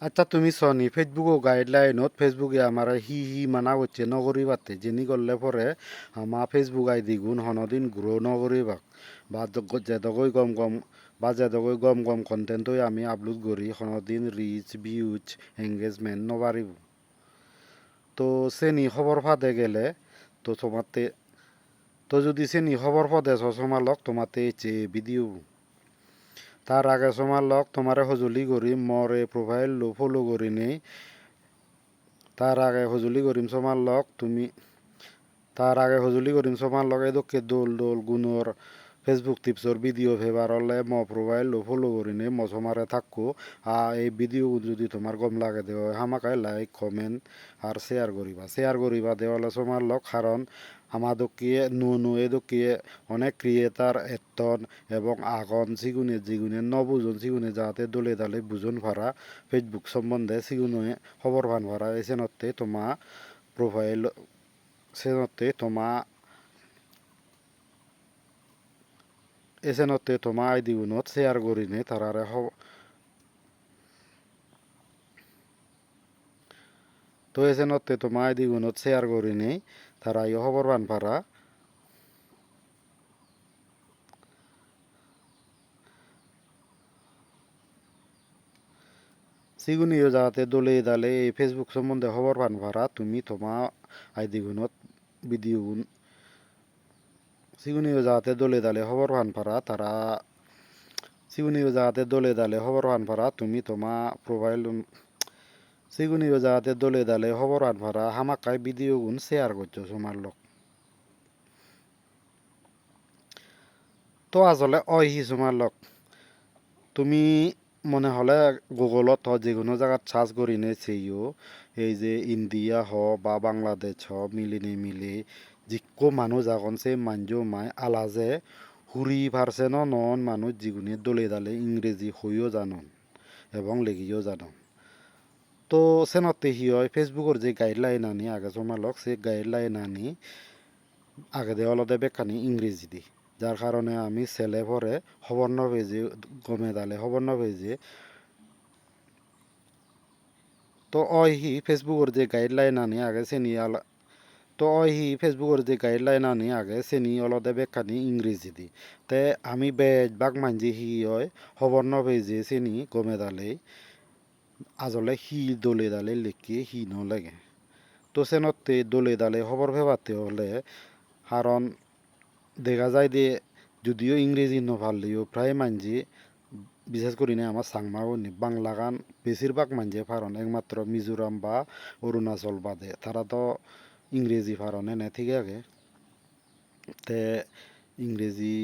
আচ্ছা তুমি সনি ফেসবুকও গাইডলাইনত ফেসবুকে আমার মানা করছে নগরী বাতে যিনি করলে পরে আমার ফেসবুক আইডি গুণ হনদিন গ্রো নগরী বাক বা যেদগই গম গম বা যেদগই গম গম কন্টেন্টই আমি আপলোড করি হনদিন রিচ ভিউজ এঙ্গেজমেন্ট নবারিব তো সেনি খবর ফাদে গেলে তো তোমাতে তো যদি সেনি খবর ফাদে সমালক তোমাতে যে ভিডিও তার আগে সময় লক তোমারে সজুলি করি মরে প্রোফাইল লো ফলো করি নেই তার আগে সজুলি করিম সমার লক তুমি তার আগে সজুলি করিম সমার লক এদকে দোল দোল গুণর ফেসবুক টিপসর ভিডিও ফেবার হলে ম প্রোফাইল লো ফলো করি নেই ম সমারে থাকো এই ভিডিও যদি তোমার গম লাগে দেওয়া হামাকায় লাইক কমেন্ট আর শেয়ার করিবা দেওয়ালে সমার লক কারণ আমাদকে নু এদকে অনেক ক্রিয়েটার এতন এবং আগন জিগুনে নবুজন সিগুনে যাতে দলে দালে বুঝন ভাড়া ফেসবুক সম্বন্ধে সিগুনে খবর ভান ভাড়া এসেনতে তোমা প্রোফাইল সেনতে তোমা এসেনতে তোমা আইডি গুণত শেয়ার করিনে তারারে তো এসেনতে তোমা আইডি গুণত শেয়ার করিনে তারা ইয়ে খবর ভান ভাড়া সিগুনিও যাতে দলে দালে এই ফেসবুক সম্বন্ধে খবর পান ভাড়া তুমি তোমা আইডি গুণত ভিডিও গুণ সিগুনিও যাতে দলে দালে খবর পান ভাড়া তারা সিগুনিও যাতে দলে দালে খবর পান ভাড়া তুমি তোমা প্রোফাইল সিগুনিও যাতে দলে দালে খবর পান ভাড়া হামাকায় ভিডিও গুণ শেয়ার করছো তোমার লোক তো আসলে অহি তোমার লোক তুমি মনে হলে গুগলত হ যে কোনো জায়গাত সার্চ করি নে সেইও এই যে ইন্ডিয়া হ বা বাংলাদেশ হ মিলে যিকো মানুষ এখন সে মানজ মায় আলাজে হুরি পারছেন নন মানুষ যিগুনে দলে দালে ইংরেজি হইও জানন এবং লেগিও জানন তো সেনতে হি হয় ফেসবুকের যে গাইডলাইন আনি আগে জমালক সে গাইডলাইন আনি আগে দেওয়ালতে বেকানি ইংরেজি দি যার কারণে আমি ছেলে পরে খবর ন পেজে গমে দালে খবর ন পেজে তো হি ফেসবুকের যে গাইডলাইন আনি আগে চেনি আলা তো হি ফেসবুকের যে গাইডলাইন আনি আগে চেনি অলদে বেকানি ইংরেজি দি তে আমি বেজবাগ মানজি হি হয় খবর ন পেজে চেনি গমে দালে আজলে হি দলে দালে লিখি হি ন লাগে তো সেনতে দলে দালে খবর ভেবাতে হলে কারণ দেখা যায় যে যদিও ইংরেজি নভারলেও প্রায় মানজি বিশেষ করে আমার সাংমাগনি বাংলা গান বেশিরভাগ মানজে ফারন একমাত্র মিজোরাম বা অরুণাচল বাদে তারা তো ইংরেজি ফারনে নে ঠিক আছে তে ইংরেজি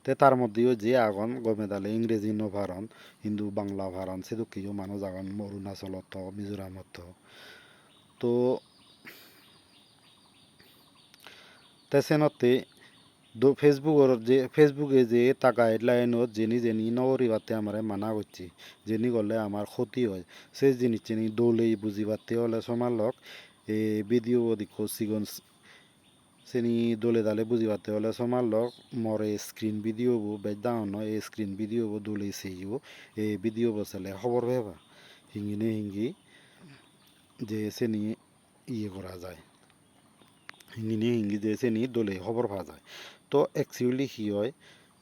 তে তার মধ্যেও যে আগন গমে দালে ইংরেজি নভারন হিন্দু বাংলা ভারন সে দুঃখীয় মানুষ আগন অরুণাচলত মিজোরামত তো তেসেনতে ফেসবুকে যে তা গাইডলাইনত যেনি নগরী বাতে আমার মানা করছি যেনি গলে আমার ক্ষতি হয় সেই জিনিস চেনি দৌলেই বুঝি পাতে হলে সমালক এ ভিডিও দেখো সিগন চেনি দলে দালে বুঝি পাতে হলে সমালক মরে স্ক্রিন ভিডিও বো বেদান এই স্ক্রিন ভিডিও বো দলে সেইও এই ভিডিও বসালে খবর ভেবা হিঙ্গি যে চেনি ইয়ে করা যায় হিঙ্গি যে চেনি দলে খবর পাওয়া যায় তো একচুয়ালি কি হয়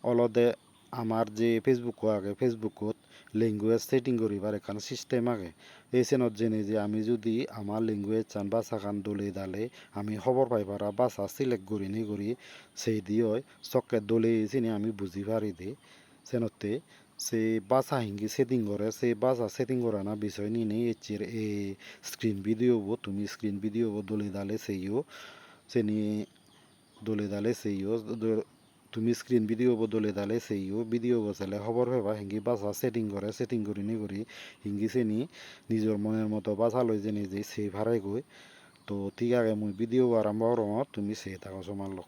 অলদে আমার যে ফেসবুকত লেংগুয়েজ সেটিং করিবার এখান সিস্টেম আগে এই চেনত জেনে যে আমি যদি আমার লেংগুয়েজ চান ভাষা খান দলে দালে আমি খবর পাইবার ভাষা সিলেক্ট করি নি করি সেই দিয়ে হয় চকে দলে চিনি আমি বুঝি পারি দি চেনতে সে ভাষা হিঙ্গি সেটিং করে সেই ভাষা সেটিং করা না বিষয় নিয়ে নেই এই স্ক্রিন ভিডিও তুমি স্ক্রিন ভিডিও দলে দালে সেইও সে নিয়ে দলে দালে সেইও তুমি স্ক্রিন ভিডিও বদলে দালে সেইও ভিডিও বসালে খবর পাবা হিঙ্গি বাসা সেটিং করি নি করি হিঙ্গি চেনি নিজের মনের মতো বাসা লই যে নিজে সেই ভাড়াই গই তো ঠিক আছে মুই ভিডিও আরম্ভ করম তুমি সেই থাকো সমান লোক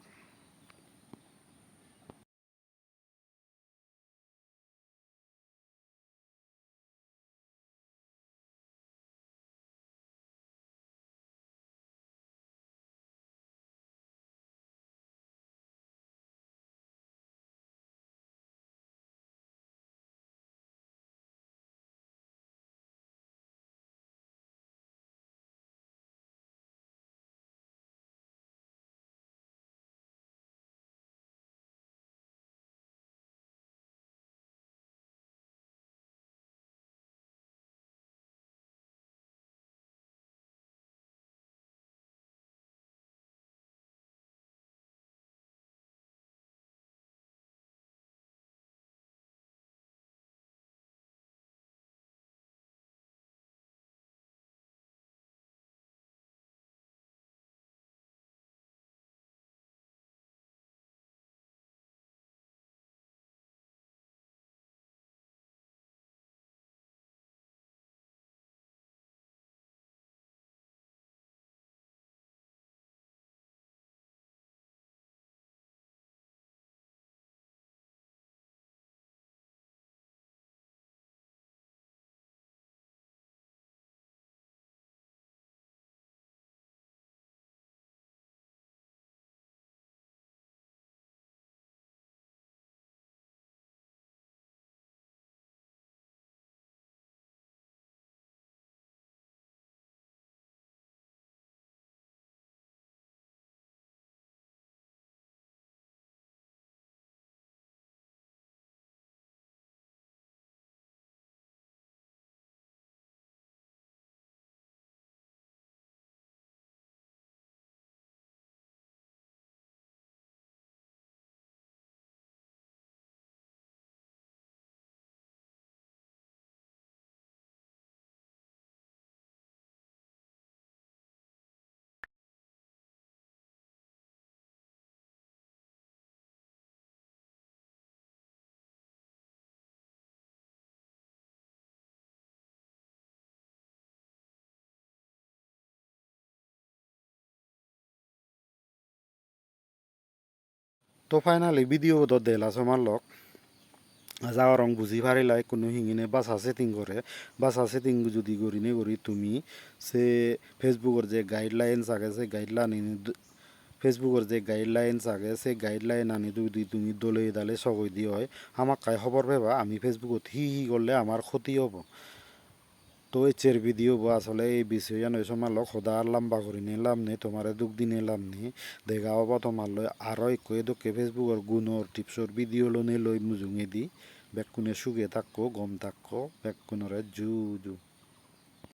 তো ফাইনালি ভিডিও তো দেলা সমার লক যাওয়ার রং বুঝি পারিলাই কোনো হিঙিনে বাসা সেটিং করে বাসা সেটিং যদি করিনে করি তুমি সে ফেসবুকের যে গাইডলাইন্স আগে সে গাইডলাইন ফেসবুকের যে গাইডলাইন্স আগে সেই গাইডলাইন আনি যদি তুমি দলে দালে সগই দিয়ে হয় আমাক কাই খবর পেবা আমি ফেসবুকত হি করলে আমার ক্ষতি হব তো এর ভিডিও আসলে এই বিষয়ে নয় সময় লোক সদা লম্বা করে নিলাম নে তোমারে দুঃখ দিন এলাম নি দেখা হব তোমার লয় আরও একয়ে দোকে ফেসবুকের গুণর টিপসর ভিডিও লোনে লই মুজুঙে দি বেকুনে সুখে থাকো গম থাকো বেকুনরে জু জু